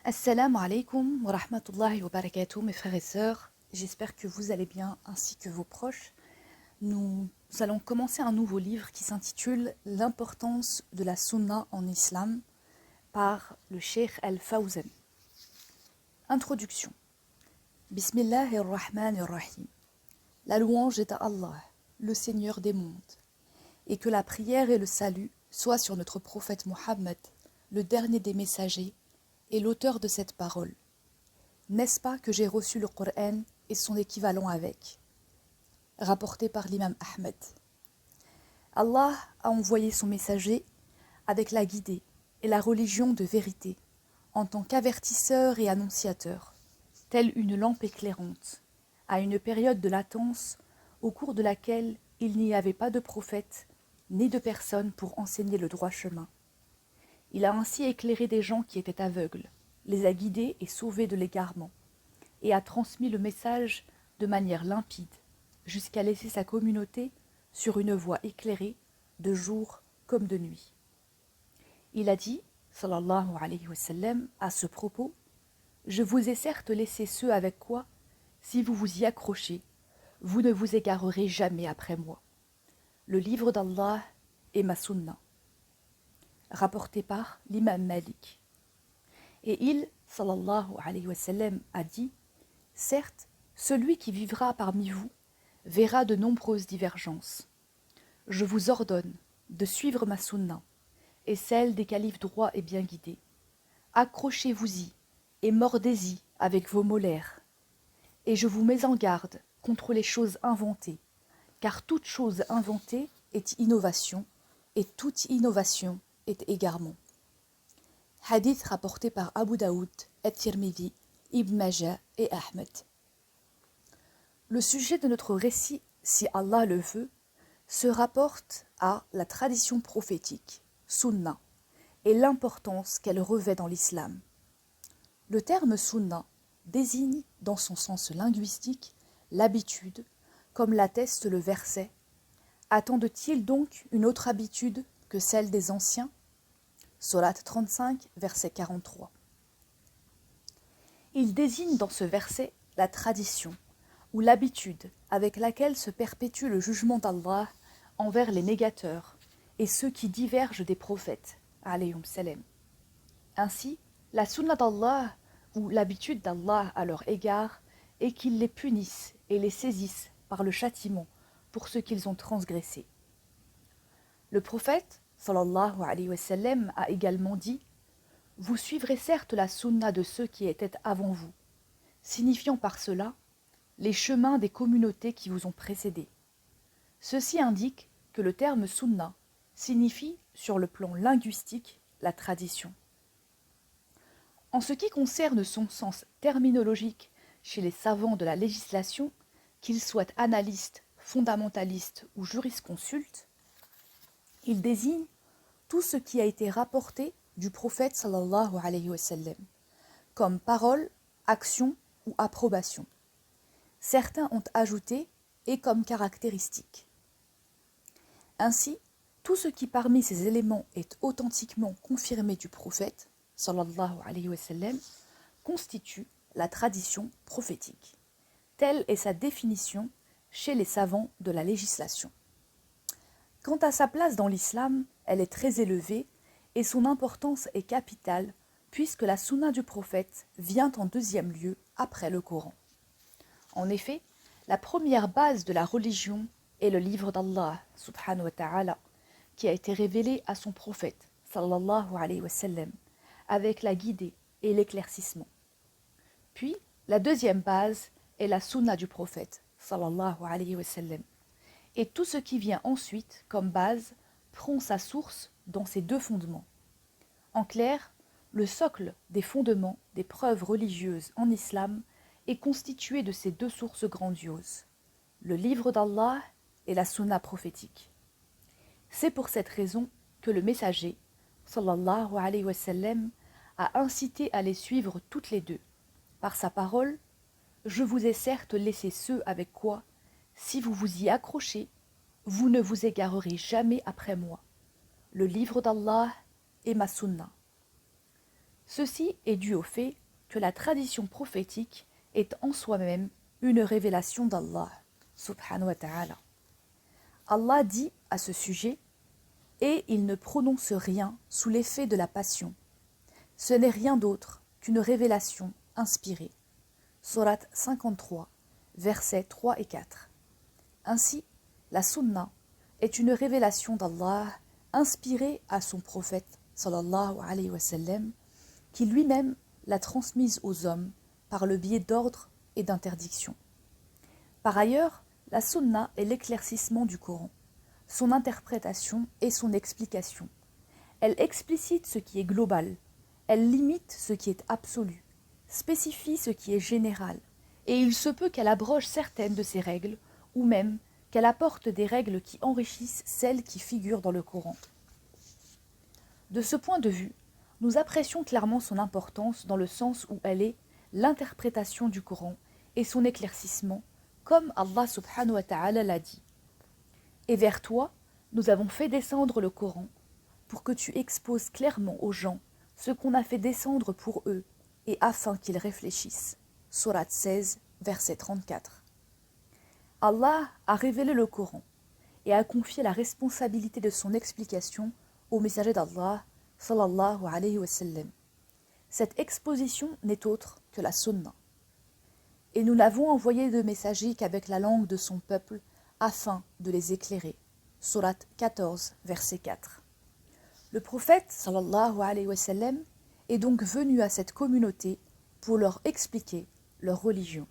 Assalamu alaikum wa rahmatullahi wa barakatuh, mes frères et sœurs. J'espère que vous allez bien ainsi que vos proches. Nous allons commencer un nouveau livre qui s'intitule L'importance de la sunna en islam par le Cheikh Al-Fawzan. Introduction. Bismillahirrahmanirrahim. La louange est à Allah, le Seigneur des mondes, et que la prière et le salut soient sur notre prophète Mohammed, le dernier des messagers, et l'auteur de cette parole. N'est-ce pas que j'ai reçu le Coran et son équivalent avec? Rapporté par l'imam Ahmed. Allah a envoyé son messager avec la guidée et la religion de vérité, en tant qu'avertisseur et annonciateur, telle une lampe éclairante, à une période de latence au cours de laquelle il n'y avait pas de prophète ni de personne pour enseigner le droit chemin. Il a ainsi éclairé des gens qui étaient aveugles, les a guidés et sauvés de l'égarement, et a transmis le message de manière limpide, jusqu'à laisser sa communauté sur une voie éclairée, de jour comme de nuit. Il a dit, sallallahu alayhi wa sallam, à ce propos, « Je vous ai certes laissé ceux avec quoi, si vous vous y accrochez, vous ne vous égarerez jamais après moi. Le livre d'Allah est ma sunna. » Rapporté par l'imam Malik. Et il, sallallahu alayhi wa sallam, a dit, « Certes, celui qui vivra parmi vous verra de nombreuses divergences. Je vous ordonne de suivre ma sunna et celle des califes droits et bien guidés. Accrochez-vous-y et mordez-y avec vos molaires. Et je vous mets en garde contre les choses inventées, car toute chose inventée est innovation, et toute innovation est égarement. » Hadith rapporté par Abu Daoud, At-Tirmidhi, Ibn Majah et Ahmed. Le sujet de notre récit, si Allah le veut, se rapporte à la tradition prophétique, sunna, et l'importance qu'elle revêt dans l'islam. Le terme sunna désigne, dans son sens linguistique, l'habitude, comme l'atteste le verset. Attendent-ils donc une autre habitude que celle des anciens? Sourate 35, verset 43. Il désigne dans ce verset la tradition ou l'habitude avec laquelle se perpétue le jugement d'Allah envers les négateurs et ceux qui divergent des prophètes, alayhum salam. Ainsi, la sunna d'Allah ou l'habitude d'Allah à leur égard est qu'ils les punissent et les saisissent par le châtiment pour ce qu'ils ont transgressé. Le prophète, sallallahu alayhi wa sallam, a également dit « Vous suivrez certes la sunna de ceux qui étaient avant vous, signifiant par cela les chemins des communautés qui vous ont précédés. » Ceci indique que le terme sunna signifie, sur le plan linguistique, la tradition. En ce qui concerne son sens terminologique chez les savants de la législation, qu'ils soient analystes, fondamentalistes ou jurisconsultes, il désigne tout ce qui a été rapporté du prophète sallallahu alayhi wa sallam, comme parole, action ou approbation. Certains ont ajouté « et comme caractéristique ». Ainsi, tout ce qui parmi ces éléments est authentiquement confirmé du prophète sallallahu alayhi wa sallam constitue la tradition prophétique. Telle est sa définition chez les savants de la législation. Quant à sa place dans l'islam, elle est très élevée et son importance est capitale puisque la sunna du prophète vient en deuxième lieu après le Coran. En effet, la première base de la religion est le livre d'Allah, subhanahu wa ta'ala, qui a été révélé à son prophète, sallallahu alayhi wa sallam, avec la guidée et l'éclaircissement. Puis, la deuxième base est la sunna du prophète, sallallahu alayhi wa sallam, et tout ce qui vient ensuite, comme base, prend sa source dans ces deux fondements. En clair, le socle des fondements des preuves religieuses en islam est constitué de ces deux sources grandioses, le livre d'Allah et la sunna prophétique. C'est pour cette raison que le messager, sallallahu alayhi wa sallam, a incité à les suivre toutes les deux. Par sa parole, « Je vous ai certes laissé ceux avec quoi, si vous vous y accrochez, vous ne vous égarerez jamais après moi. Le livre d'Allah est ma sunna. » Ceci est dû au fait que la tradition prophétique est en soi-même une révélation d'Allah, subhanahu wa ta'ala. Allah dit à ce sujet « Et il ne prononce rien sous l'effet de la passion. Ce n'est rien d'autre qu'une révélation inspirée. » Sourate 53, versets 3 et 4. Ainsi, la sunna est une révélation d'Allah inspirée à son prophète, sallallahu alayhi wa sallam, qui lui-même l'a transmise aux hommes par le biais d'ordres et d'interdictions. Par ailleurs, la sunna est l'éclaircissement du Coran, son interprétation et son explication. Elle explicite ce qui est global, elle limite ce qui est absolu, spécifie ce qui est général, et il se peut qu'elle abroge certaines de ces règles, ou même qu'elle apporte des règles qui enrichissent celles qui figurent dans le Coran. De ce point de vue, nous apprécions clairement son importance dans le sens où elle est l'interprétation du Coran et son éclaircissement, comme Allah subhanahu wa ta'ala l'a dit. Et vers toi, nous avons fait descendre le Coran pour que tu exposes clairement aux gens ce qu'on a fait descendre pour eux et afin qu'ils réfléchissent. Sourate 16, verset 34. Allah a révélé le Coran et a confié la responsabilité de son explication au messager d'Allah, sallallahu alayhi wa sallam. Cette exposition n'est autre que la sunna. Et nous n'avons envoyé de messager qu'avec la langue de son peuple, afin de les éclairer. Sourate 14, verset 4. Le prophète, sallallahu alayhi wa sallam, est donc venu à cette communauté pour leur expliquer leur religion.